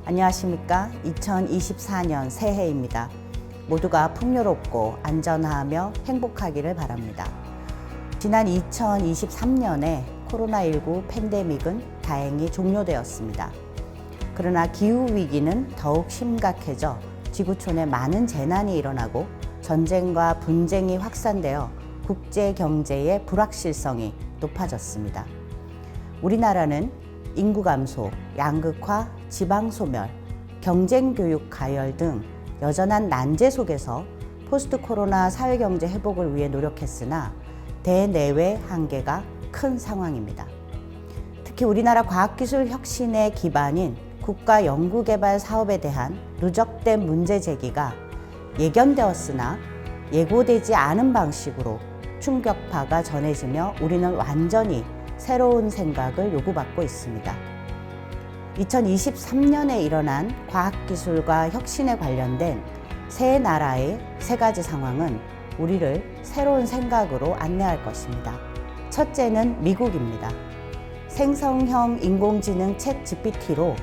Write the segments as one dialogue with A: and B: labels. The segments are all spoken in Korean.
A: 안녕하십니까. 2024년 새해입니다. 모두가 풍요롭고 안전하며 행복하기를 바랍니다. 지난 2023년에 코로나19 팬데믹은 다행히 종료되었습니다. 그러나 기후위기는 더욱 심각해져 지구촌에 많은 재난이 일어나고 전쟁과 분쟁이 확산되어 국제경제의 불확실성이 높아졌습니다. 우리나라는 인구 감소, 양극화, 지방 소멸, 경쟁 교육 가열 등 여전한 난제 속에서 포스트 코로나 사회경제 회복을 위해 노력했으나 대내외 한계가 큰 상황입니다. 특히 우리나라 과학기술 혁신의 기반인 국가 연구개발 사업에 대한 누적된 문제 제기가 예견되었으나 예고되지 않은 방식으로 충격파가 전해지며 우리는 완전히 새로운 생각을 요구받고 있습니다. 2023년에 일어난 과학기술과 혁신에 관련된 세 나라의 세 가지 상황은 우리를 새로운 생각으로 안내할 것입니다. 첫째는 미국입니다. 생성형 인공지능 챗 GPT로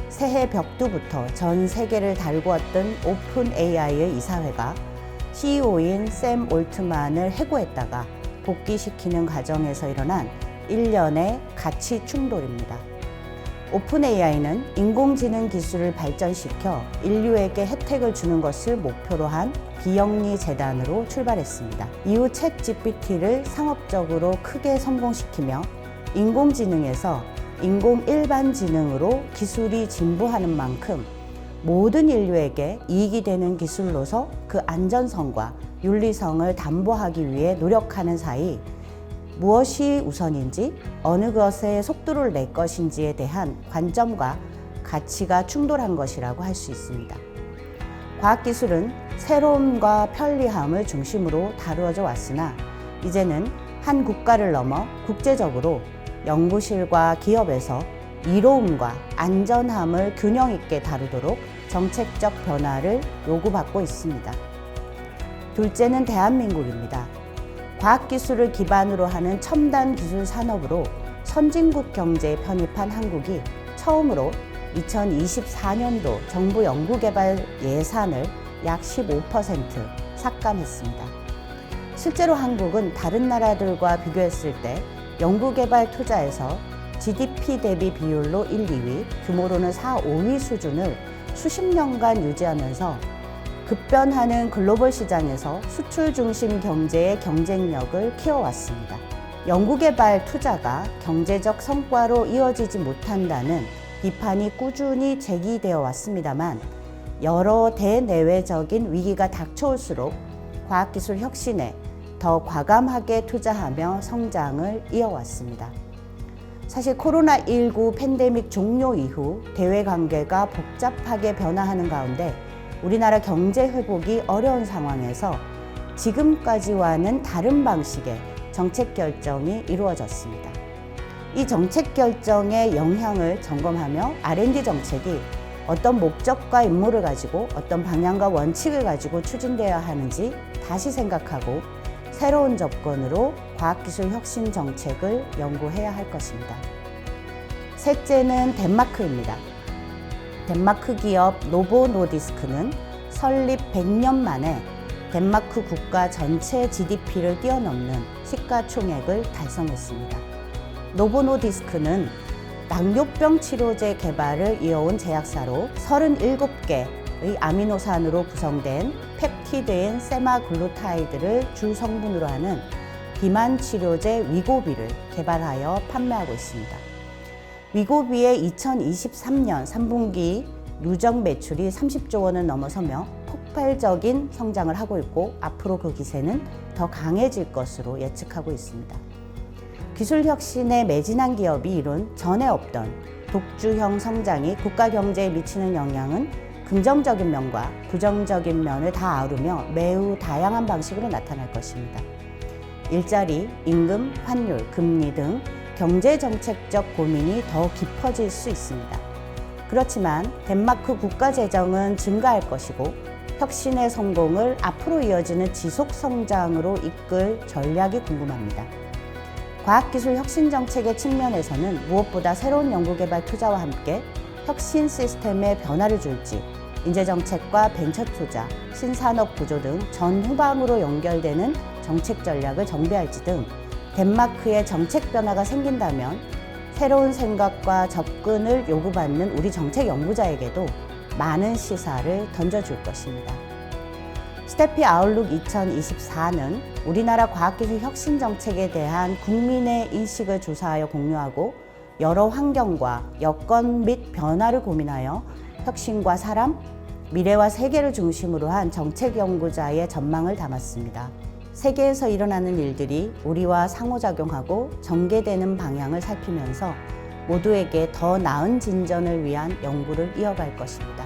A: 새해 벽두부터 전 세계를 달구었던 오픈 AI의 이사회가 CEO인 샘 올트만을 해고했다가 복귀시키는 과정에서 일어난 일련의 가치 충돌입니다. 오픈 AI는 인공지능 기술을 발전시켜 인류에게 혜택을 주는 것을 목표로 한 비영리 재단으로 출발했습니다. 이후 챗 GPT를 상업적으로 크게 성공시키며 인공지능에서 인공 일반지능으로 기술이 진보하는 만큼 모든 인류에게 이익이 되는 기술로서 그 안전성과 윤리성을 담보하기 위해 노력하는 사이 무엇이 우선인지 어느 것에 속도를 낼 것인지에 대한 관점과 가치가 충돌한 것이라고 할 수 있습니다. 과학기술은 새로움과 편리함을 중심으로 다루어져 왔으나 이제는 한 국가를 넘어 국제적으로 연구실과 기업에서 이로움과 안전함을 균형 있게 다루도록 정책적 변화를 요구받고 있습니다. 둘째는 대한민국입니다. 과학기술을 기반으로 하는 첨단 기술 산업으로 선진국 경제에 편입한 한국이 처음으로 2024년도 정부 연구개발 예산을 약 15% 삭감했습니다. 실제로 한국은 다른 나라들과 비교했을 때 연구개발 투자에서 GDP 대비 비율로 1, 2위, 규모로는 4, 5위 수준을 수십 년간 유지하면서 급변하는 글로벌 시장에서 수출 중심 경제의 경쟁력을 키워왔습니다. 연구개발 투자가 경제적 성과로 이어지지 못한다는 비판이 꾸준히 제기되어 왔습니다만 여러 대내외적인 위기가 닥쳐올수록 과학기술 혁신에 더 과감하게 투자하며 성장을 이어왔습니다. 사실 코로나19 팬데믹 종료 이후 대외 관계가 복잡하게 변화하는 가운데 우리나라 경제 회복이 어려운 상황에서 지금까지와는 다른 방식의 정책 결정이 이루어졌습니다. 이 정책 결정의 영향을 점검하며 R&D 정책이 어떤 목적과 임무를 가지고 어떤 방향과 원칙을 가지고 추진되어야 하는지 다시 생각하고 새로운 접근으로 과학기술 혁신 정책을 연구해야 할 것입니다. 셋째는 덴마크입니다. 덴마크 기업 노보노디스크는 설립 100년 만에 덴마크 국가 전체 GDP를 뛰어넘는 시가총액을 달성했습니다. 노보노디스크는 당뇨병 치료제 개발을 이어온 제약사로 37개의 아미노산으로 구성된 펩티드인 세마글루타이드를 주 성분으로 하는 비만 치료제 위고비를 개발하여 판매하고 있습니다. 위고비의 2023년 3분기 누적 매출이 30조 원을 넘어서며 폭발적인 성장을 하고 있고 앞으로 그 기세는 더 강해질 것으로 예측하고 있습니다. 기술 혁신에 매진한 기업이 이룬 전에 없던 독주형 성장이 국가 경제에 미치는 영향은 긍정적인 면과 부정적인 면을 다 아우르며 매우 다양한 방식으로 나타날 것입니다. 일자리, 임금, 환율, 금리 등 경제정책적 고민이 더 깊어질 수 있습니다. 그렇지만 덴마크 국가 재정은 증가할 것이고 혁신의 성공을 앞으로 이어지는 지속 성장으로 이끌 전략이 궁금합니다. 과학기술 혁신 정책의 측면에서는 무엇보다 새로운 연구개발 투자와 함께 혁신 시스템에 변화를 줄지, 인재정책과 벤처투자, 신산업 구조 등 전후방으로 연결되는 정책 전략을 정비할지 등 덴마크의 정책 변화가 생긴다면 새로운 생각과 접근을 요구받는 우리 정책 연구자에게도 많은 시사를 던져줄 것입니다. 스테피 아웃룩 2024는 우리나라 과학기술 혁신 정책에 대한 국민의 인식을 조사하여 공유하고 여러 환경과 여건 및 변화를 고민하여 혁신과 사람, 미래와 세계를 중심으로 한 정책 연구자의 전망을 담았습니다. 세계에서 일어나는 일들이 우리와 상호작용하고 전개되는 방향을 살피면서 모두에게 더 나은 진전을 위한 연구를 이어갈 것입니다.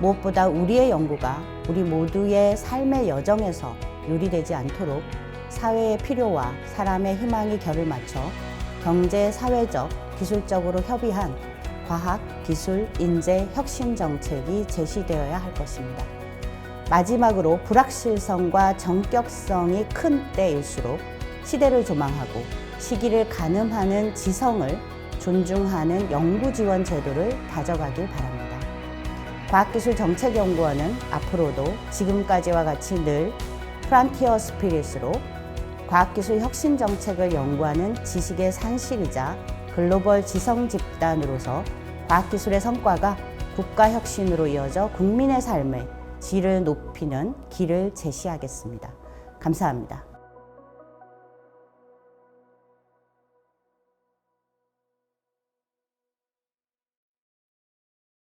A: 무엇보다 우리의 연구가 우리 모두의 삶의 여정에서 유리되지 않도록 사회의 필요와 사람의 희망이 결을 맞춰 경제, 사회적, 기술적으로 협의한 과학, 기술, 인재, 혁신 정책이 제시되어야 할 것입니다. 마지막으로 불확실성과 전격성이 큰 때일수록 시대를 조망하고 시기를 가늠하는 지성을 존중하는 연구 지원 제도를 다져가길 바랍니다. 과학기술정책연구원은 앞으로도 지금까지와 같이 늘 프론티어 스피릿으로 과학기술 혁신 정책을 연구하는 지식의 산실이자 글로벌 지성 집단으로서 과학기술의 성과가 국가 혁신으로 이어져 국민의 삶의 질을 높이는 길을 제시하겠습니다. 감사합니다.